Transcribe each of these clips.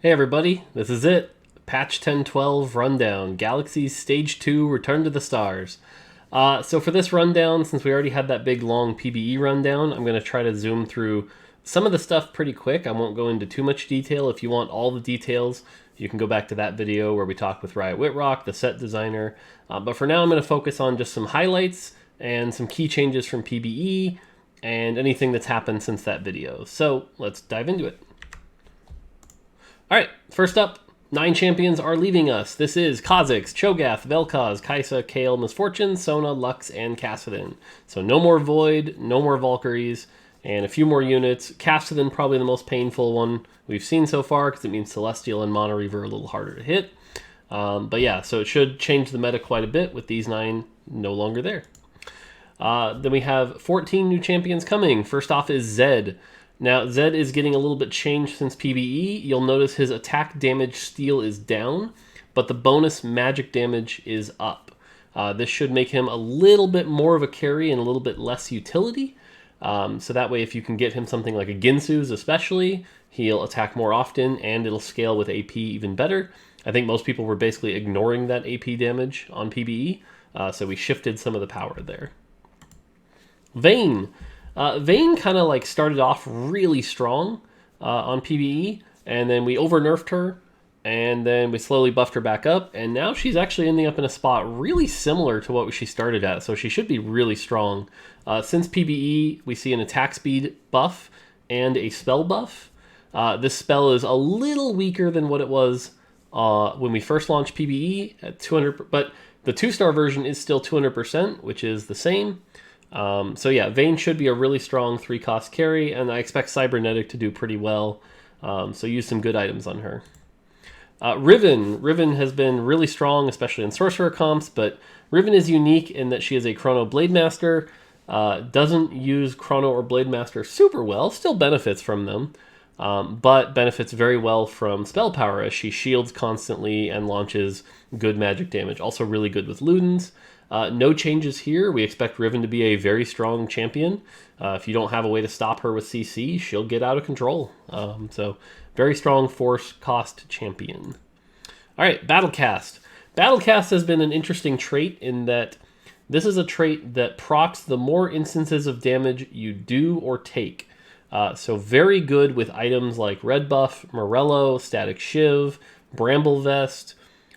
Hey everybody, this is it. Patch 1012 Rundown, Galaxies Stage 2 Return to the Stars. So for this rundown, since we already had that big long PBE rundown, I'm going to try to zoom through some of the stuff pretty quick. I won't go into too much detail. If you want all the details, you can go back to that video where we talked with Riot Whitrock, the set designer. But for now, I'm going to focus on just some highlights and some key changes from PBE and anything that's happened since that video. So let's dive into it. All right, first up, 9 champions are leaving us. This is Kha'Zix, Cho'Gath, Vel'Koz, Kai'Sa, Kayle, Misfortune, Sona, Lux, and Kassadin. So no more Void, no more Valkyries, and a few more units. Kassadin probably the most painful one we've seen so far because it means Celestial and Mana Reaver are a little harder to hit. But yeah, so it should change the meta quite a bit with these 9 no longer there. Then we have 14 new champions coming. First off is Zed. Now, Zed is getting a little bit changed since PBE. You'll notice his attack damage steal is down, but the bonus magic damage is up. This should make him a little bit more of a carry and a little bit less utility. So that way, if you can get him something like a Ginsu's especially, he'll attack more often and it'll scale with AP even better. I think most people were basically ignoring that AP damage on PBE, so we shifted some of the power there. Vayne. Vayne kind of like started off really strong on PBE, and then we over-nerfed her, and then we slowly buffed her back up, and now she's actually ending up in a spot really similar to what she started at, so she should be really strong. Since PBE, we see an attack speed buff and a spell buff. This spell is a little weaker than what it was when we first launched PBE at 200, but the 2-star version is still 200%, which is the same. So yeah, Vayne should be a really strong 3-cost carry, and I expect Cybernetic to do pretty well. So use some good items on her. Riven has been really strong, especially in Sorcerer comps, but Riven is unique in that she is a Chrono Blade Master, doesn't use Chrono or Blade Master super well, still benefits from them, but benefits very well from spell power as she shields constantly and launches good magic damage. Also really good with Ludens. No changes here. We expect Riven to be a very strong champion. If you don't have a way to stop her with CC, she'll get out of control. So very strong force cost champion. All right, Battlecast. Battlecast has been an interesting trait in that this is a trait that procs the more instances of damage you do or take. So very good with items like Red Buff, Morello, Static Shiv, Bramble Vest,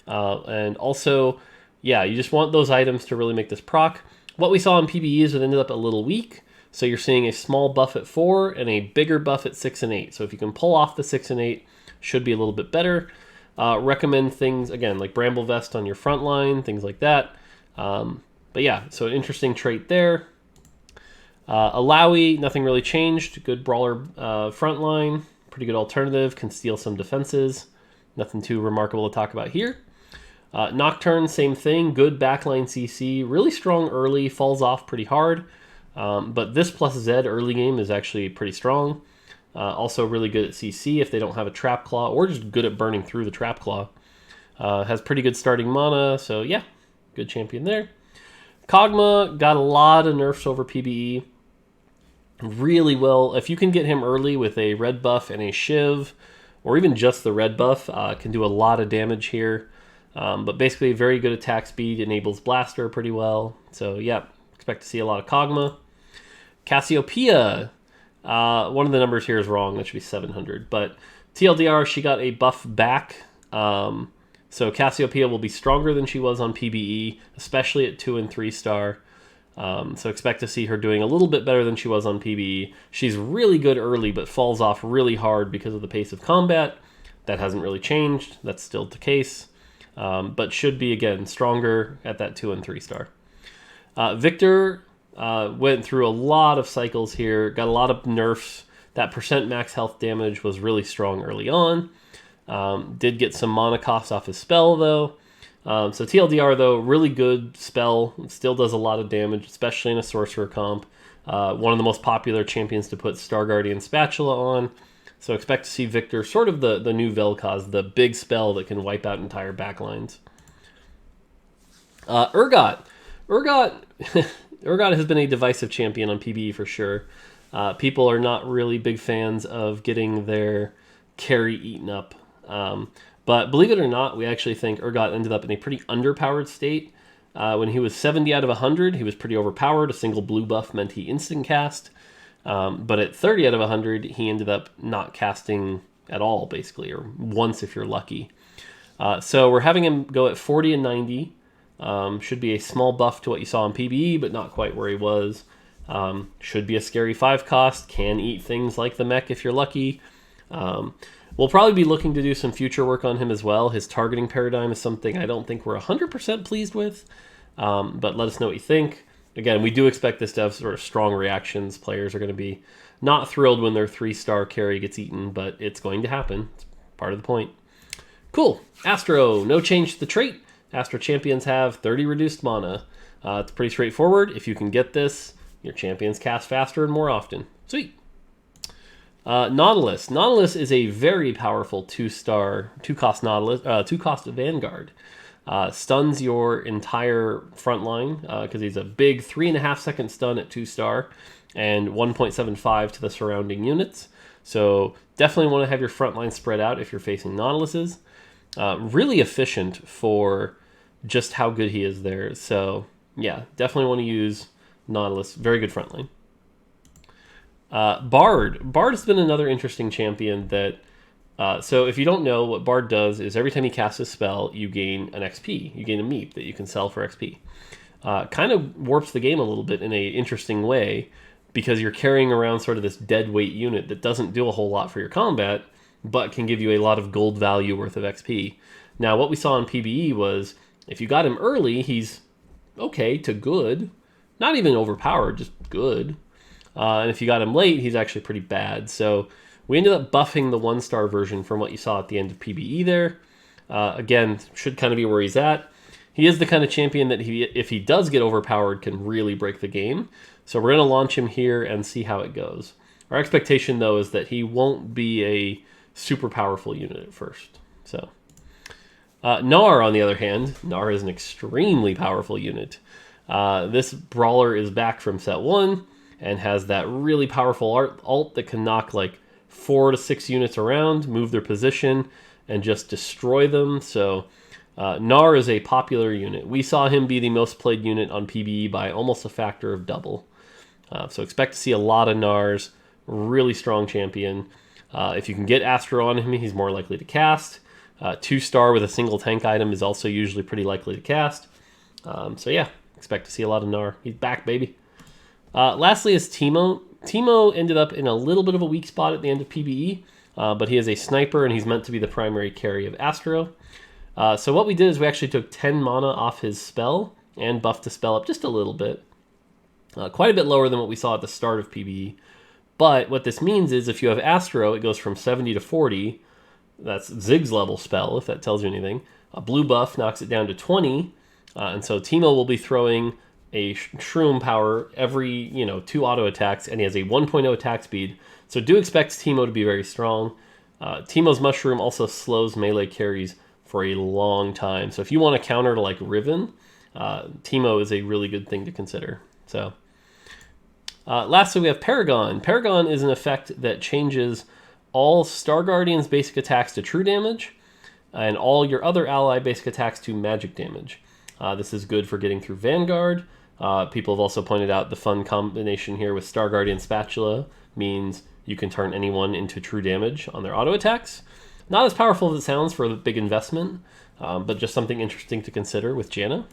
and also... yeah, you just want those items to really make this proc. What we saw in PBE is it ended up a little weak. So you're seeing a small buff at 4 and a bigger buff at 6 and 8. So if you can pull off the 6 and 8, should be a little bit better. Recommend things, again, like Bramble Vest on your front line, things like that. But yeah, so an interesting trait there. Alawi, nothing really changed. Good brawler front line. Pretty good alternative. Can steal some defenses. Nothing too remarkable to talk about here. Nocturne, same thing, good backline CC, really strong early, falls off pretty hard, but this plus Zed early game is actually pretty strong. Also really good at CC if they don't have a Trap Claw, or just good at burning through the Trap Claw. Has pretty good starting mana, so yeah, good champion there. Kog'Maw got a lot of nerfs over PBE. Really well, if you can get him early with a red buff and a Shiv, or even just the red buff, can do a lot of damage here. But basically, very good attack speed, enables Blaster pretty well. So, yeah, expect to see a lot of Kog'Maw. Cassiopeia, one of the numbers here is wrong. That should be 700. But TLDR, she got a buff back. So Cassiopeia will be stronger than she was on PBE, especially at 2 and 3 star. So expect to see her doing a little bit better than she was on PBE. She's really good early, but falls off really hard because of the pace of combat. That hasn't really changed. That's still the case. But should be, again, stronger at that 2 and 3 star. Victor went through a lot of cycles here, got a lot of nerfs. That percent max health damage was really strong early on. Did get some mana cost off his spell, though. So TLDR, though, really good spell. Still does a lot of damage, especially in a Sorcerer comp. One of the most popular champions to put Star Guardian Spatula on. So expect to see Victor, sort of the new Vel'Koz, the big spell that can wipe out entire backlines. Urgot. Urgot has been a divisive champion on PBE for sure. People are not really big fans of getting their carry eaten up But believe it or not, we actually think Urgot ended up in a pretty underpowered state. When he was 70 out of 100, he was pretty overpowered. A single blue buff meant he instant cast. But at 30 out of 100, he ended up not casting at all, basically, or once if you're lucky. So we're having him go at 40 and 90. Should be a small buff to what you saw in PBE, but not quite where he was. Should be a scary 5 cost. Can eat things like the Mech if you're lucky. We'll probably be looking to do some future work on him as well. His targeting paradigm is something I don't think we're 100% pleased with, but let us know what you think. Again, we do expect this to have sort of strong reactions. Players are going to be not thrilled when their 3-star carry gets eaten, but it's going to happen. It's part of the point. Cool. Astro, no change to the trait. Astro champions have 30 reduced mana. It's pretty straightforward. If you can get this, your champions cast faster and more often. Sweet. Nautilus. Nautilus is a very powerful 2-cost Nautilus, 2-cost Vanguard. Stuns your entire front line because he's a big 3.5-second stun at 2-star and 1.75 to the surrounding units. So definitely want to have your front line spread out if you're facing Nautiluses. Really efficient for just how good he is there. So yeah, definitely want to use Nautilus. Very good front line. Bard. Bard has been another interesting champion that... so if you don't know, what Bard does is every time he casts a spell, you gain an XP. You gain a meep that you can sell for XP. Kind of warps the game a little bit in an interesting way because you're carrying around sort of this dead weight unit that doesn't do a whole lot for your combat, but can give you a lot of gold value worth of XP. Now, what we saw in PBE was if you got him early, he's okay to good. Not even overpowered, just good. And if you got him late, he's actually pretty bad. So we ended up buffing the 1-star version from what you saw at the end of PBE there. Again, should kind of be where he's at. He is the kind of champion that if he does get overpowered, can really break the game. So we're going to launch him here and see how it goes. Our expectation, though, is that he won't be a super powerful unit at first. So Gnar, on the other hand, Gnar is an extremely powerful unit. This brawler is back from set 1 and has that really powerful ult that can knock like 4 to 6 units around, move their position, and just destroy them. So Gnar is a popular unit. We saw him be the most played unit on PBE by almost a factor of double. So expect to see a lot of Gnars. Really strong champion. If you can get Astro on him, he's more likely to cast. 2-star with a single tank item is also usually pretty likely to cast. So yeah, expect to see a lot of Gnar. He's back, baby. Lastly is Teemo. Teemo ended up in a little bit of a weak spot at the end of PBE, but he is a sniper and he's meant to be the primary carry of Astro. So what we did is we actually took 10 mana off his spell and buffed the spell up just a little bit. Quite a bit lower than what we saw at the start of PBE. But what this means is if you have Astro, it goes from 70 to 40. That's Zig's level spell, if that tells you anything. A blue buff knocks it down to 20. And so Teemo will be throwing a shroom power every 2 auto attacks, and he has a 1.0 attack speed. So do expect Teemo to be very strong. Teemo's mushroom also slows melee carries for a long time. So if you want to counter to like Riven, Teemo is a really good thing to consider. So lastly, we have Paragon. Paragon is an effect that changes all Star Guardian's basic attacks to true damage, and all your other ally basic attacks to magic damage. This is good for getting through Vanguard. People have also pointed out the fun combination here with Star Guardian Spatula means you can turn anyone into true damage on their auto attacks. Not as powerful as it sounds for a big investment, but just something interesting to consider with Janna.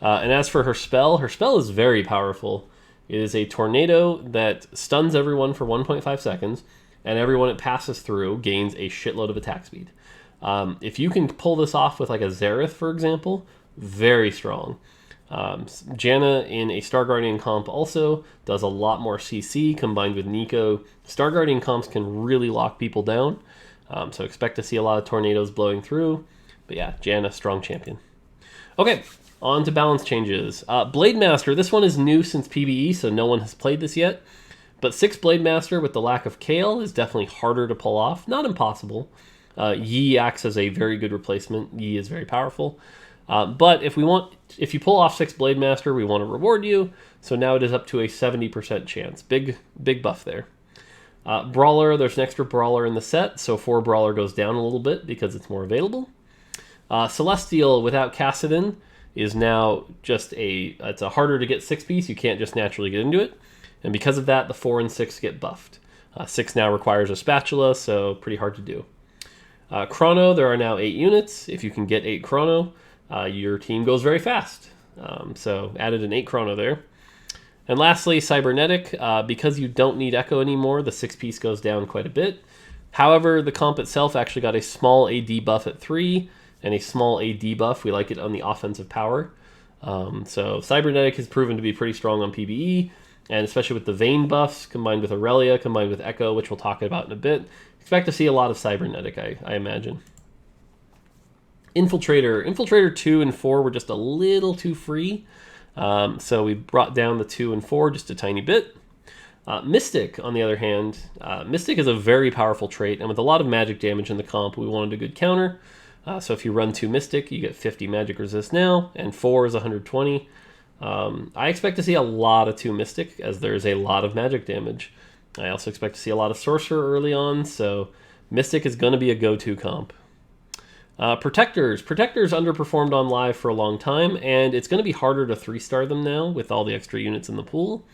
And as for her spell is very powerful. It is a tornado that stuns everyone for 1.5 seconds, and everyone it passes through gains a shitload of attack speed. If you can pull this off with like a Xerath, for example, very strong. Janna in a Star Guardian comp also does a lot more CC combined with Nico. Star Guardian comps can really lock people down, so expect to see a lot of tornadoes blowing through. But yeah, Janna, strong champion. Okay, on to balance changes. Blade Master, this one is new since PBE, so no one has played this yet. But 6 Blade Master with the lack of Kale is definitely harder to pull off. Not impossible. Yi acts as a very good replacement. Yi is very powerful. But if you pull off 6 Blade Master, we want to reward you. So now it is up to a 70% chance. Big buff there. Brawler, there's an extra Brawler in the set, so 4 Brawler goes down a little bit because it's more available. Celestial without Cassidon is now just it's a harder to get 6-piece. You can't just naturally get into it. And because of that, the 4 and 6 get buffed. 6 now requires a spatula, so pretty hard to do. Chrono, there are now 8 units. If you can get 8 Chrono, your team goes very fast. So added an 8 Chrono there. And lastly, Cybernetic. Because you don't need Echo anymore, the 6-piece goes down quite a bit. However, the comp itself actually got a small AD buff at 3 and a small AD buff. We like it on the offensive power. So Cybernetic has proven to be pretty strong on PvE, and especially with the Vayne buffs combined with Aurelia, combined with Echo, which we'll talk about in a bit. Expect to see a lot of Cybernetic, I imagine. Infiltrator 2 and 4 were just a little too free. So we brought down the 2 and 4 just a tiny bit. Mystic, on the other hand, Mystic is a very powerful trait, and with a lot of magic damage in the comp, we wanted a good counter. So if you run 2 Mystic, you get 50 magic resist now, and 4 is 120. I expect to see a lot of 2 Mystic, as there is a lot of magic damage. I also expect to see a lot of Sorcerer early on, so Mystic is going to be a go-to comp. Protectors underperformed on live for a long time, and it's going to be harder to 3-star them now with all the extra units in the pool.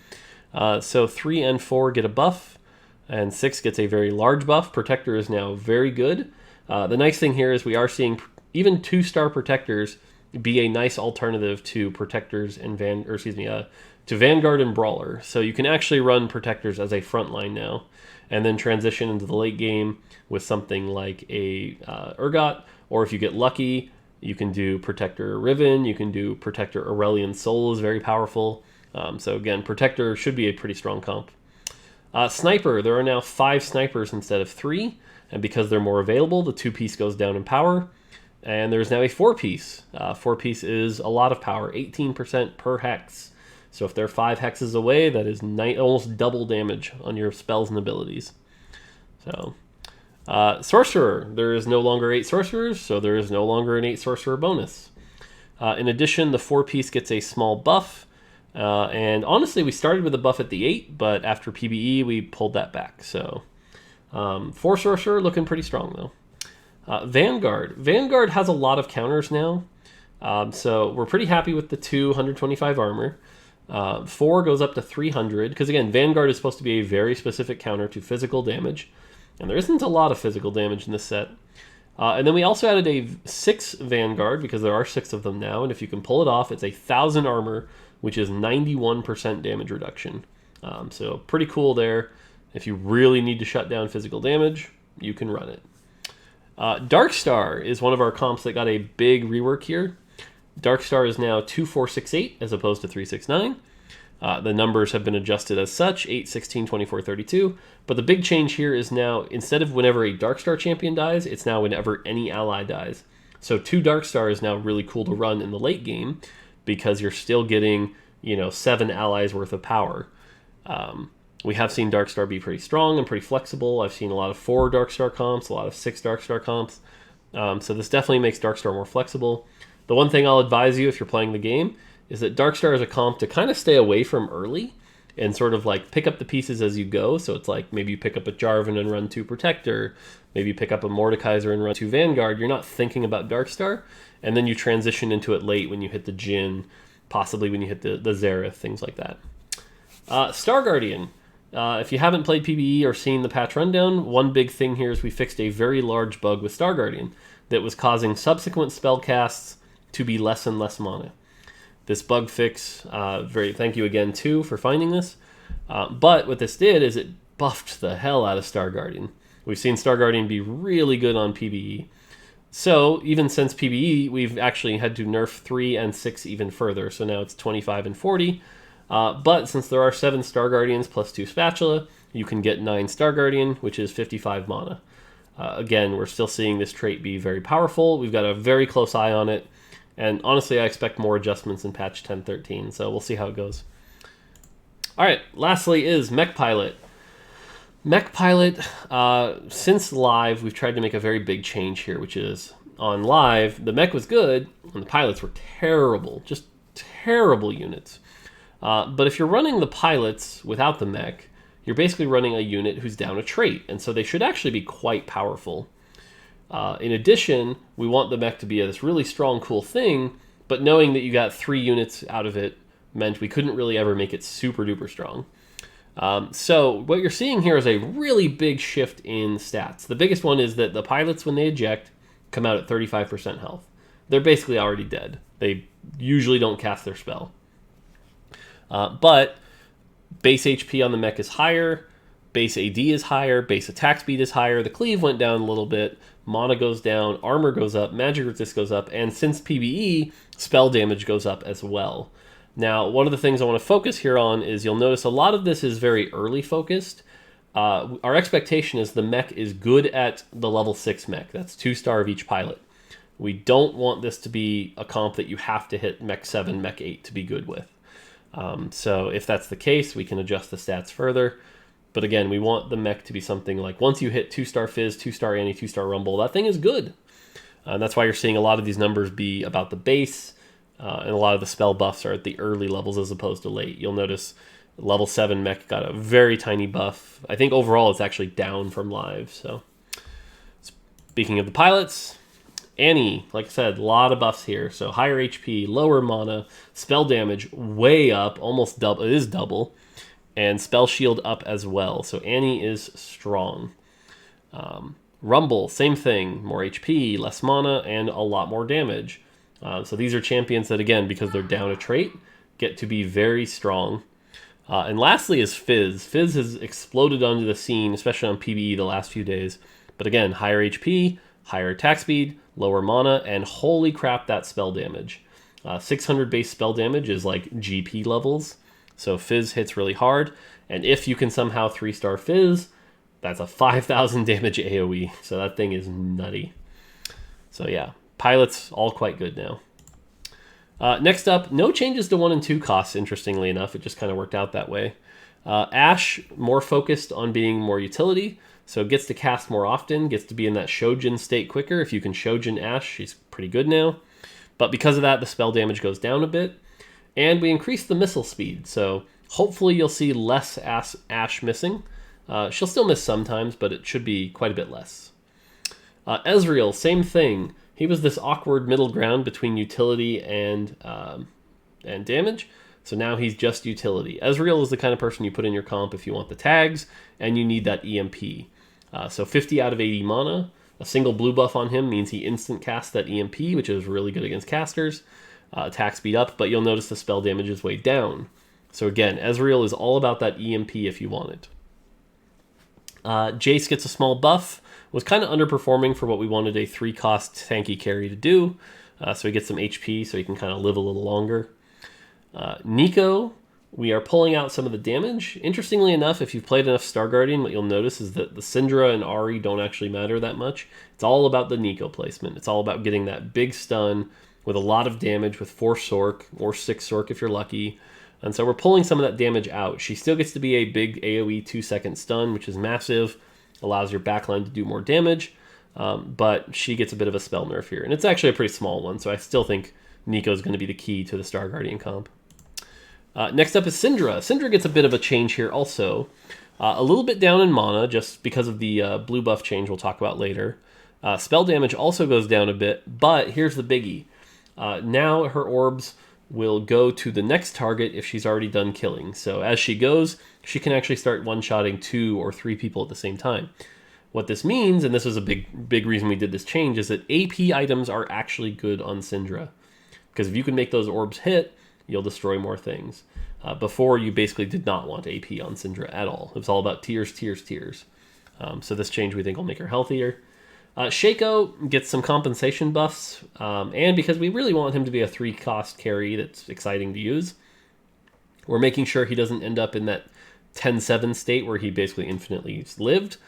So 3 and 4 get a buff, and 6 gets a very large buff. Protector is now very good. The nice thing here is we are seeing even 2-star Protectors be a nice alternative to Protectors and to Vanguard and Brawler. So you can actually run Protectors as a frontline now, and then transition into the late game with something like a Urgot, or if you get lucky, you can do Protector Riven, you can do Protector Aurelian Soul is very powerful. So again, Protector should be a pretty strong comp. Sniper, there are now 5 snipers instead of 3, and because they're more available, the 2-piece goes down in power, and there's now a 4-piece. 4-piece is a lot of power, 18% per hex. So if they're 5 hexes away, that is almost double damage on your spells and abilities. So, Sorcerer, there is no longer 8 Sorcerers, so there is no longer an 8 Sorcerer bonus. In addition, the 4-piece gets a small buff, and honestly, we started with a buff at the 8, but after PvE, we pulled that back. So, 4 Sorcerer looking pretty strong, though. Vanguard has a lot of counters now, so we're pretty happy with the 225 armor. 4 goes up to 300, because again, Vanguard is supposed to be a very specific counter to physical damage, and there isn't a lot of physical damage in this set. And then we also added a 6 Vanguard, because there are 6 of them now, and if you can pull it off, it's 1,000 armor, which is 91% damage reduction. So pretty cool there. If you really need to shut down physical damage, you can run it. Darkstar is one of our comps that got a big rework here. Darkstar is now 2468 as opposed to 369. The numbers have been adjusted as such, 8, 16, 24, 32. But the big change here is now, instead of whenever a Darkstar champion dies, it's now whenever any ally dies. So 2 Darkstar is now really cool to run in the late game because you're still getting, 7 allies worth of power. We have seen Darkstar be pretty strong and pretty flexible. I've seen a lot of 4 Darkstar comps, a lot of 6 Darkstar comps. So this definitely makes Darkstar more flexible. The one thing I'll advise you if you're playing the game is that Darkstar is a comp to kind of stay away from early and sort of like pick up the pieces as you go. So it's like maybe you pick up a Jarvan and run 2 Protector, maybe you pick up a Mordekaiser and run 2 Vanguard. You're not thinking about Darkstar, and then you transition into it late when you hit the Jhin, possibly when you hit the Xerath, things like that. Star Guardian. If you haven't played PvE or seen the patch rundown, one big thing here is we fixed a very large bug with Star Guardian that was causing subsequent spell casts to be less and less mana. This bug fix, thank you again too for finding this. But what this did is it buffed the hell out of Star Guardian. We've seen Star Guardian be really good on PvE. So even since PvE, we've actually had to nerf 3 and 6 even further. So now it's 25 and 40. But since there are 7 Star Guardians plus 2 Spatula, you can get 9 Star Guardian, which is 55 mana. Again, we're still seeing this trait be very powerful. We've got a very close eye on it. And honestly, I expect more adjustments in patch 10.13, so we'll see how it goes. All right, lastly is Mech Pilot. Mech Pilot, since live, we've tried to make a very big change here, which is on live, the mech was good, and the pilots were terrible, just terrible units. But if you're running the pilots without the mech, you're basically running a unit who's down a trait, and so they should actually be quite powerful. In addition, we want the mech to be this really strong, cool thing, but knowing that you got 3 units out of it meant we couldn't really ever make it super duper strong. So what you're seeing here is a really big shift in stats. The biggest one is that the pilots, when they eject, come out at 35% health. They're basically already dead. They usually don't cast their spell. But base HP on the mech is higher, base AD is higher, base attack speed is higher, the cleave went down a little bit, mana goes down, armor goes up, magic resist goes up, and since PvE, spell damage goes up as well. Now, one of the things I want to focus here on is you'll notice a lot of this is very early focused. Our expectation is the mech is good at the level 6 mech. That's 2-star of each pilot. We don't want this to be a comp that you have to hit mech 7, mech 8 to be good with. So if that's the case, we can adjust the stats further. But again, we want the mech to be something like once you hit 2-star Fizz, 2-star Annie, 2-star Rumble, that thing is good. And that's why you're seeing a lot of these numbers be about the base, and a lot of the spell buffs are at the early levels as opposed to late. You'll notice level 7 mech got a very tiny buff. I think overall it's actually down from live. So speaking of the pilots, Annie, like I said, a lot of buffs here. So higher HP, lower mana, spell damage way up, almost double. It is double. And spell shield up as well. So Annie is strong. Rumble, same thing. More HP, less mana, and a lot more damage. So these are champions that, again, because they're down a trait, get to be very strong. And lastly is Fizz. Fizz has exploded onto the scene, especially on PvE the last few days. But again, higher HP, higher attack speed, lower mana, and holy crap, that spell damage. 600 base spell damage is like GP levels. So Fizz hits really hard, and if you can somehow 3-star Fizz, that's a 5,000 damage AoE, so that thing is nutty. So yeah, pilots all quite good now. Next up, no changes to 1 and 2 costs, interestingly enough. It just kind of worked out that way. Ashe, more focused on being more utility, so gets to cast more often, gets to be in that Shojin state quicker. If you can Shojin Ashe, she's pretty good now. But because of that, the spell damage goes down a bit. And we increased the missile speed, so hopefully you'll see less Ashe missing. She'll still miss sometimes, but it should be quite a bit less. Ezreal, same thing. He was this awkward middle ground between utility and damage, so now he's just utility. Ezreal is the kind of person you put in your comp if you want the tags, and you need that EMP. So 50 out of 80 mana. A single blue buff on him means he instant casts that EMP, which is really good against casters. Attack speed up, but you'll notice the spell damage is way down. So again, Ezreal is all about that EMP if you want it. Jace gets a small buff, was kind of underperforming for what we wanted a 3-cost tanky carry to do, so he gets some HP so he can kind of live a little longer. Nico, we are pulling out some of the damage. Interestingly enough, if you've played enough Star Guardian, what you'll notice is that the Syndra and Ahri don't actually matter that much. It's all about the Nico placement. It's all about getting that big stun with a lot of damage with 4 Sork, or 6 Sork if you're lucky. And so we're pulling some of that damage out. She still gets to be a big AoE 2-second stun, which is massive, allows your backline to do more damage, but she gets a bit of a spell nerf here. And it's actually a pretty small one, so I still think Nico's going to be the key to the Star Guardian comp. Next up is Syndra. Syndra gets a bit of a change here also. A little bit down in mana, just because of the blue buff change we'll talk about later. Spell damage also goes down a bit, but here's the biggie. Now her orbs will go to the next target if she's already done killing. So as she goes, she can actually start one-shotting 2 or 3 people at the same time. What this means, and this is a big reason we did this change, is that AP items are actually good on Syndra. Because if you can make those orbs hit, you'll destroy more things. Before, you basically did not want AP on Syndra at all. It was all about tears, tears, tears. So this change we think will make her healthier. Shaco gets some compensation buffs, and because we really want him to be a 3-cost carry that's exciting to use, we're making sure he doesn't end up in that 10-7 state where he basically infinitely lived.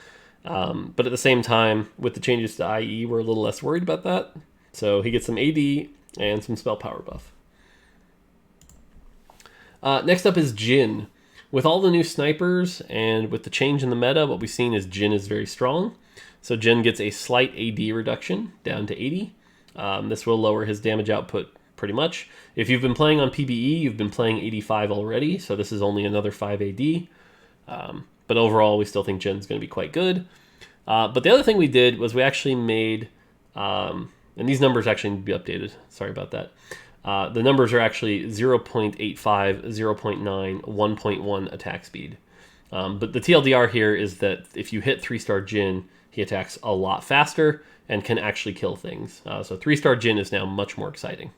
But at the same time, with the changes to IE, we're a little less worried about that. So he gets some AD and some spell power buff. Next up is Jhin. With all the new snipers and with the change in the meta, what we've seen is Jhin is very strong. So Jhin gets a slight AD reduction down to 80. This will lower his damage output pretty much. If you've been playing on PBE, you've been playing 85 already, so this is only another 5 AD. but overall we still think Jin's going to be quite good. But the other thing we did was we actually made, and these numbers actually need to be updated. Sorry about that. The numbers are actually 0.85, 0.9, 1.1 attack speed. But the TLDR here is that if you hit 3-star Jin, he attacks a lot faster and can actually kill things. So 3-star Jin is now much more exciting.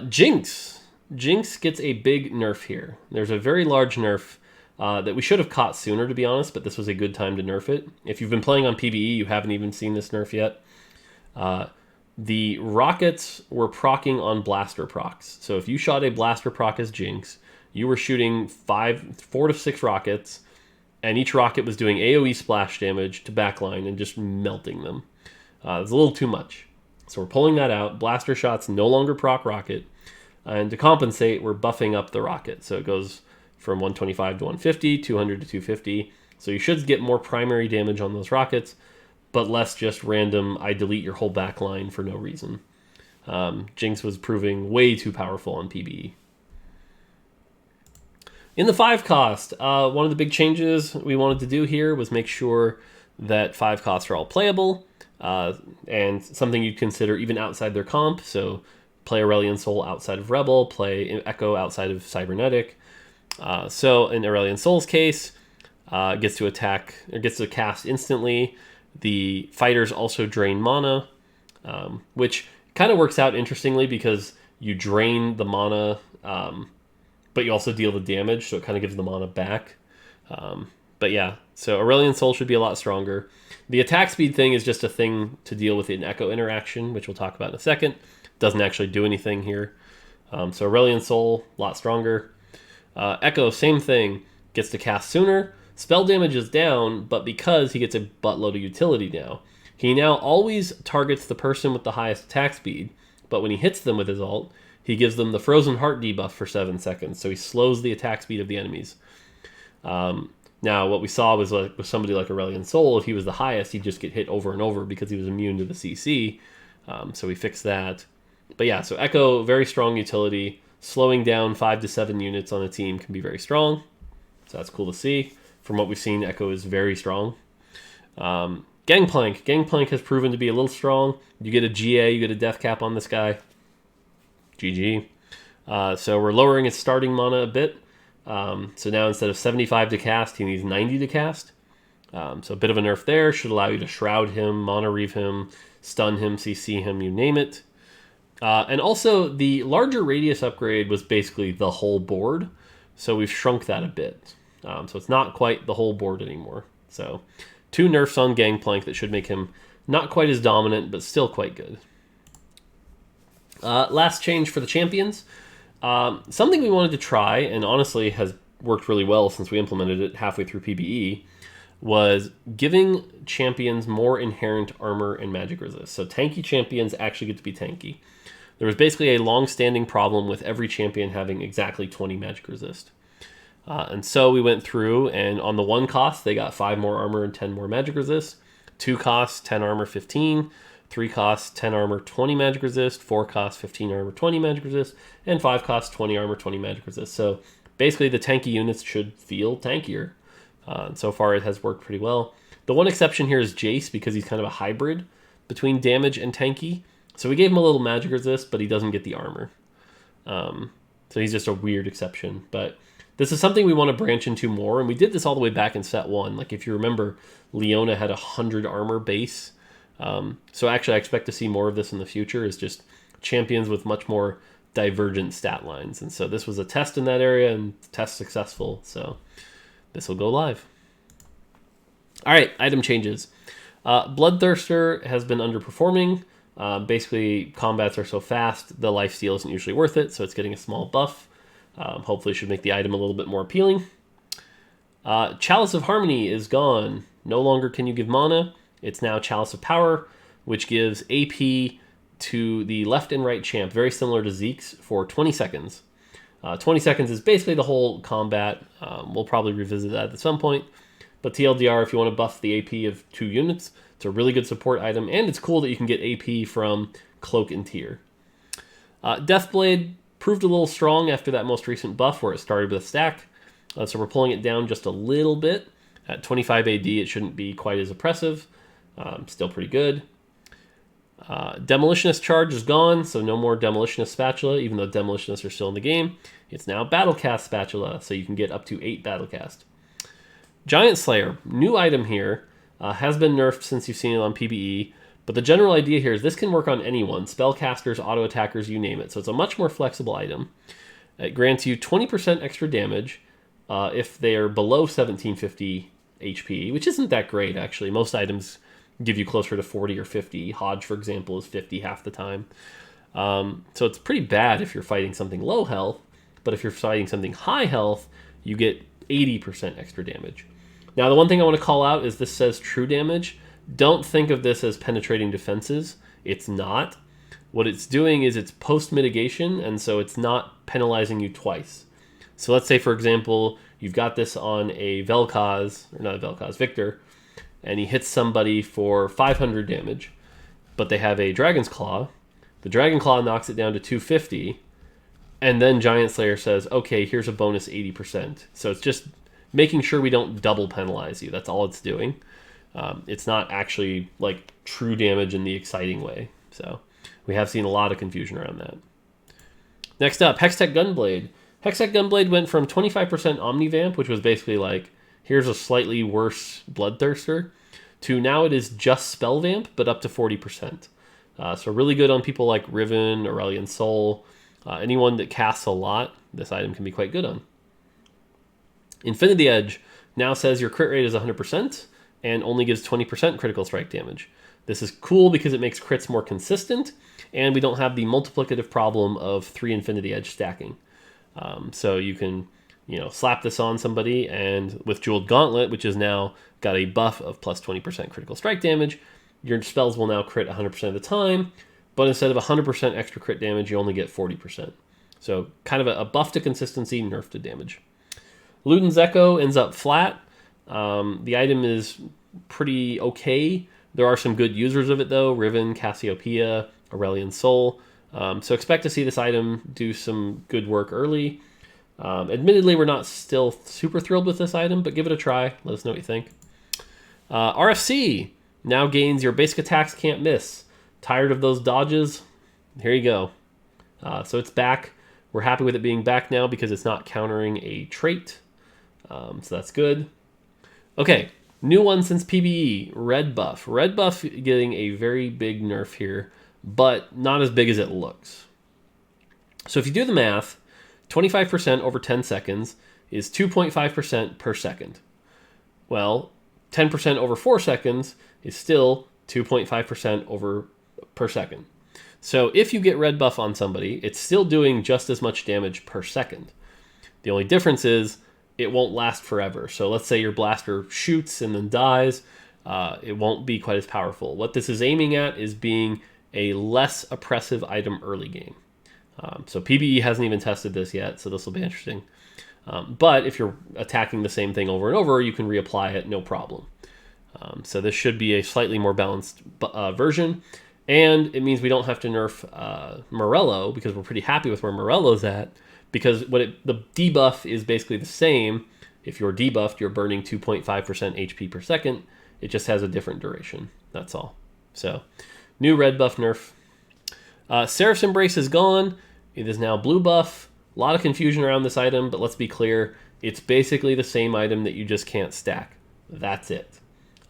Jinx. Jinx gets a big nerf here. There's a very large nerf that we should have caught sooner, to be honest, but this was a good time to nerf it. If you've been playing on PvE, you haven't even seen this nerf yet. The rockets were proccing on blaster procs. So if you shot a blaster proc as Jinx, you were shooting 4 to 6 rockets, and each rocket was doing AoE splash damage to backline and just melting them. It's a little too much. So we're pulling that out. Blaster shots no longer proc rocket. And to compensate, we're buffing up the rocket. So it goes from 125 to 150, 200 to 250. So you should get more primary damage on those rockets, but less just random, I delete your whole backline for no reason. Jinx was proving way too powerful on PvE. In the 5 cost, one of the big changes we wanted to do here was make sure that 5 costs are all playable, and something you'd consider even outside their comp. So play Aurelion Soul outside of Rebel, play Echo outside of Cybernetic. So in Aurelion Soul's case, gets to attack, or gets to cast instantly. The fighters also drain mana, which kind of works out interestingly because you drain the mana, but you also deal the damage, so it kind of gives the mana back. But yeah, so Aurelion Soul should be a lot stronger. The attack speed thing is just a thing to deal with an Echo interaction, which we'll talk about in a second. Doesn't actually do anything here. So Aurelion Soul, a lot stronger. Echo, same thing, gets to cast sooner. Spell damage is down, but because he gets a buttload of utility now, he now always targets the person with the highest attack speed, but when he hits them with his ult, he gives them the Frozen Heart debuff for 7 seconds, so he slows the attack speed of the enemies. Now, what we saw was with somebody like Aurelion Soul, if he was the highest, he'd just get hit over and over because he was immune to the CC, so we fixed that. But yeah, so Echo, very strong utility. Slowing down 5 to 7 units on a team can be very strong, so that's cool to see. From what we've seen, Echo is very strong. Gangplank. Gangplank has proven to be a little strong. You get a GA, you get a death cap on this guy. GG. So we're lowering his starting mana a bit. So now instead of 75 to cast, he needs 90 to cast. So a bit of a nerf there. Should allow you to shroud him, mana reave him, stun him, CC him, you name it. And also, the larger radius upgrade was basically the whole board. So we've shrunk that a bit. So it's not quite the whole board anymore. So 2 nerfs on Gangplank that should make him not quite as dominant, but still quite good. Last change for the champions. Something we wanted to try, and honestly has worked really well since we implemented it halfway through PvE, was giving champions more inherent armor and magic resist. So tanky champions actually get to be tanky. There was basically a long-standing problem with every champion having exactly 20 magic resist. And so we went through, and on the 1 cost, they got 5 more armor and 10 more magic resist. 2 costs, 10 armor, 15. 3 costs, 10 armor, 20 magic resist. 4 costs, 15 armor, 20 magic resist. And 5 costs, 20 armor, 20 magic resist. So basically the tanky units should feel tankier. And so far it has worked pretty well. The one exception here is Jace, because he's kind of a hybrid between damage and tanky. So we gave him a little magic resist, but he doesn't get the armor. So he's just a weird exception. But this is something we want to branch into more, and we did this all the way back in set 1. Like, if you remember, Leona had 100 armor base. So actually, I expect to see more of this in the future, is just champions with much more divergent stat lines. And so this was a test in that area, and test successful. So this will go live. All right, item changes. Bloodthirster has been underperforming. Basically, combats are so fast, the lifesteal isn't usually worth it, so it's getting a small buff. Hopefully should make the item a little bit more appealing. Chalice of Harmony is gone. No longer can you give mana. It's now Chalice of Power, which gives AP to the left and right champ, very similar to Zeke's, for 20 seconds. 20 seconds is basically the whole combat. We'll probably revisit that at some point. But TLDR, if you want to buff the AP of 2 units, it's a really good support item, and it's cool that you can get AP from Cloak and Tear. Deathblade proved a little strong after that most recent buff where it started with a stack. So we're pulling it down just a little bit. At 25 AD, it shouldn't be quite as oppressive. Still pretty good. Demolitionist charge is gone, so no more Demolitionist spatula, even though Demolitionists are still in the game. It's now Battlecast spatula, so you can get up to 8 Battlecast. Giant Slayer, new item here, has been nerfed since you've seen it on PBE, but the general idea here is this can work on anyone, spellcasters, auto attackers, you name it. So it's a much more flexible item. It grants you 20% extra damage if they are below 1750 HP, which isn't that great, actually. Most items give you closer to 40 or 50. Hodge, for example, is 50 half the time. So it's pretty bad if you're fighting something low health, but if you're fighting something high health, you get 80% extra damage. Now, the one thing I want to call out is this says true damage. Don't think of this as penetrating defenses. It's not. What it's doing is it's post-mitigation, and so it's not penalizing you twice. So let's say, for example, you've got this on a Vel'Koz, or not a Vel'Koz, Victor, and he hits somebody for 500 damage, but they have a Dragon's Claw. The Dragon Claw knocks it down to 250, and then Giant Slayer says, okay, here's a bonus 80%. So it's just making sure we don't double penalize you. That's all it's doing. It's not actually like true damage in the exciting way. So we have seen a lot of confusion around that. Next up, Hextech Gunblade. Hextech Gunblade went from 25% Omnivamp, which was basically like, here's a slightly worse Bloodthirster, to now it is just Spell Vamp, but up to 40%. So really good on people like Riven, Aurelion Sol, anyone that casts a lot, this item can be quite good on. Infinity Edge now says your crit rate is 100% and only gives 20% critical strike damage. This is cool because it makes crits more consistent, and we don't have the multiplicative problem of 3 Infinity Edge stacking. So you can, slap this on somebody, and with Jeweled Gauntlet, which has now got a buff of plus 20% critical strike damage, your spells will now crit 100% of the time, but instead of 100% extra crit damage, you only get 40%. So kind of a buff to consistency, nerf to damage. Luden's Echo ends up flat. The item is pretty okay. There are some good users of it, though. Riven, Cassiopeia, Aurelion Sol. So expect to see this item do some good work early. Admittedly, we're not still super thrilled with this item, but give it a try. Let us know what you think. RFC now gains your basic attacks can't miss. Tired of those dodges? Here you go. So it's back. We're happy with it being back now because it's not countering a trait. So that's good. Okay, new one since PBE, Red Buff. Red Buff getting a very big nerf here, but not as big as it looks. So if you do the math, 25% over 10 seconds is 2.5% per second. Well, 10% over 4 seconds is still 2.5% over per second. So if you get Red Buff on somebody, it's still doing just as much damage per second. The only difference is it won't last forever. So let's say your blaster shoots and then dies, it won't be quite as powerful. What this is aiming at is being a less oppressive item early game. So PBE hasn't even tested this yet, so this will be interesting. But if you're attacking the same thing over and over, you can reapply it, no problem. So this should be a slightly more balanced version. And it means we don't have to nerf Morello, because we're pretty happy with where Morello's at, because the debuff is basically the same. If you're debuffed, you're burning 2.5% HP per second. It just has a different duration. That's all. So, new red buff nerf. Seraph's Embrace is gone. It is now blue buff. A lot of confusion around this item, but let's be clear. It's basically the same item that you just can't stack. That's it.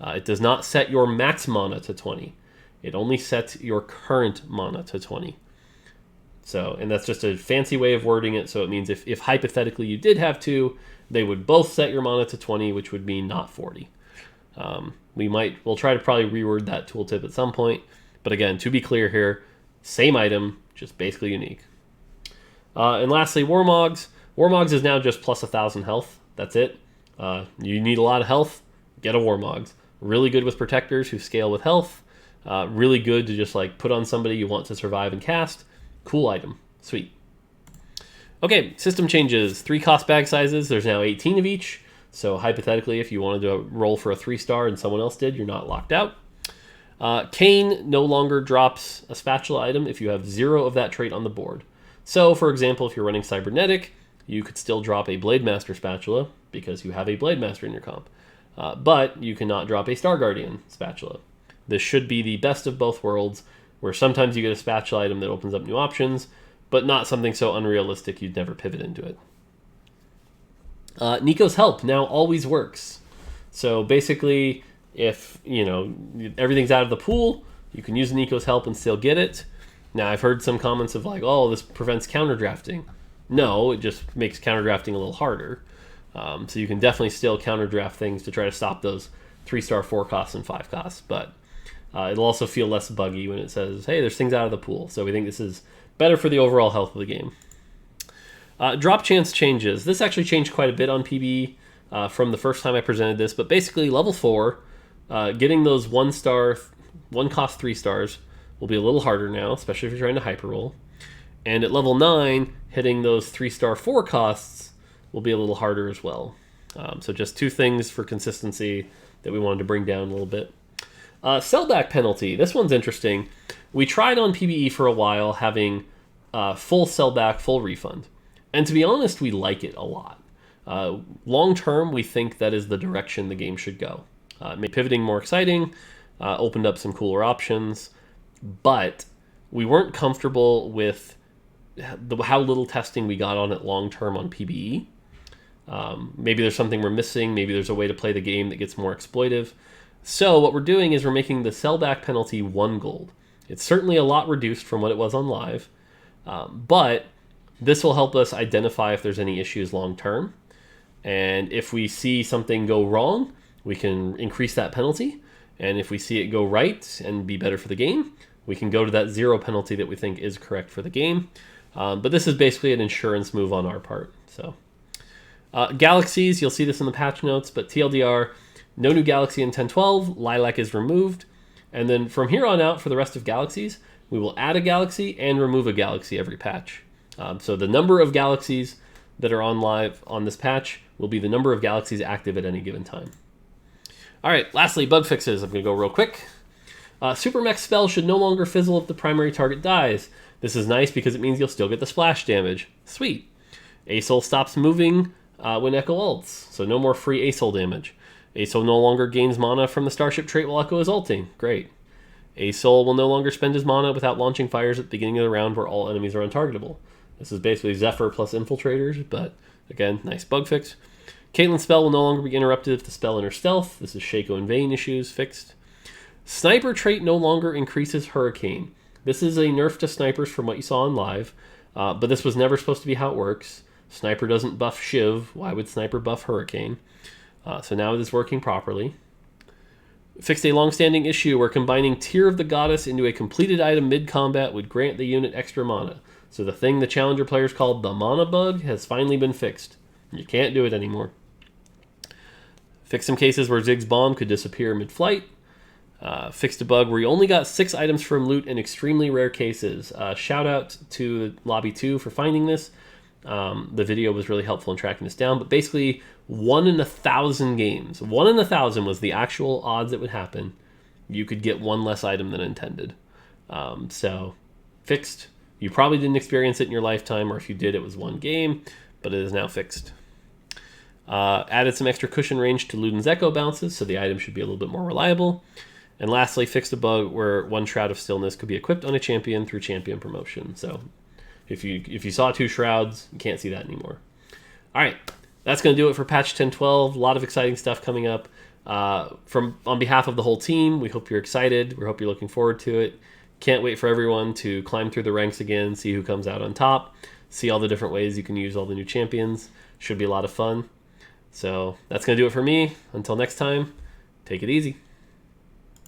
It does not set your max mana to 20. It only sets your current mana to 20. So, and that's just a fancy way of wording it. So it means if hypothetically you did have two, they would both set your mana to 20, which would mean not 40. We'll try to probably reword that tooltip at some point. But again, to be clear here, same item, just basically unique. And lastly, Warmogs. Warmogs is now just plus 1,000 health. That's it. You need a lot of health, get a Warmogs. Really good with protectors who scale with health. Really good to just like put on somebody you want to survive and cast. Cool item. Sweet. Okay, system changes. 3 cost bag sizes. There's now 18 of each. So hypothetically, if you wanted to roll for a 3-star and someone else did, you're not locked out. Kane no longer drops a spatula item if you have 0 of that trait on the board. So, for example, if you're running Cybernetic, you could still drop a Blade Master spatula because you have a Blade Master in your comp. But you cannot drop a Star Guardian spatula. This should be the best of both worlds, where sometimes you get a spatula item that opens up new options, but not something so unrealistic you'd never pivot into it. Nico's Help now always works. So basically, if everything's out of the pool, you can use Nico's Help and still get it. Now, I've heard some comments of like, oh, this prevents counter drafting. No, it just makes counter drafting a little harder. So you can definitely still counter draft things to try to stop those 3-star 4 costs and 5 costs, but it'll also feel less buggy when it says, hey, there's things out of the pool. So we think this is better for the overall health of the game. Drop chance changes. This actually changed quite a bit on PBE from the first time I presented this, but basically level 4, getting those 1-star, 1 cost 3 stars will be a little harder now, especially if you're trying to hyper roll. And at level 9, hitting those 3-star 4 costs will be a little harder as well. So just 2 things for consistency that we wanted to bring down a little bit. Sellback penalty. This one's interesting. We tried on PBE for a while having full sellback, full refund. And to be honest, we like it a lot. Long term, we think that is the direction the game should go. It made pivoting more exciting, opened up some cooler options, but we weren't comfortable with how little testing we got on it long term on PBE. Maybe there's something we're missing. Maybe there's a way to play the game that gets more exploitive. So what we're doing is we're making the sellback penalty 1 gold. It's certainly a lot reduced from what it was on live, but this will help us identify if there's any issues long term. And if we see something go wrong, we can increase that penalty. And if we see it go right and be better for the game, we can go to that 0 penalty that we think is correct for the game. But this is basically an insurance move on our part. So Galaxies, you'll see this in the patch notes, but TLDR, no new Galaxy in 10.12, Lilac is removed. And then from here on out for the rest of Galaxies, we will add a Galaxy and remove a Galaxy every patch. So the number of Galaxies that are on live on this patch will be the number of Galaxies active at any given time. All right, lastly, bug fixes. I'm going to go real quick. Super Mech spell should no longer fizzle if the primary target dies. This is nice because it means you'll still get the splash damage. Sweet. Asol stops moving when Echo ults, so no more free Asol damage. Asol no longer gains mana from the Starship trait while Echo is ulting. Great. Asol will no longer spend his mana without launching fires at the beginning of the round where all enemies are untargetable. This is basically Zephyr plus Infiltrators, but again, nice bug fix. Caitlyn's spell will no longer be interrupted if the spell enters stealth. This is Shaco and Vayne issues fixed. Sniper trait no longer increases Hurricane. This is a nerf to snipers from what you saw on live, but this was never supposed to be how it works. Sniper doesn't buff Shiv. Why would Sniper buff Hurricane? So now it is working properly. Fixed a long-standing issue where combining Tear of the Goddess into a completed item mid-combat would grant the unit extra mana. So the thing the Challenger players called the mana bug has finally been fixed. You can't do it anymore. Fixed some cases where Zig's bomb could disappear mid-flight. Fixed a bug where you only got 6 items from loot in extremely rare cases. Shout out to Lobby 2 for finding this. The video was really helpful in tracking this down, but basically 1 in 1,000 games. 1 in 1,000 was the actual odds that would happen. You could get 1 less item than intended. So fixed. You probably didn't experience it in your lifetime, or if you did, it was 1 game, but it is now fixed. Added some extra cushion range to Luden's Echo bounces, so the item should be a little bit more reliable. And lastly, fixed a bug where 1 Shroud of Stillness could be equipped on a champion through champion promotion. So if you saw 2 Shrouds, you can't see that anymore. All right, that's going to do it for patch 10.12. A lot of exciting stuff coming up. On behalf of the whole team, we hope you're excited. We hope you're looking forward to it. Can't wait for everyone to climb through the ranks again, see who comes out on top, see all the different ways you can use all the new champions. Should be a lot of fun. So that's going to do it for me. Until next time, take it easy.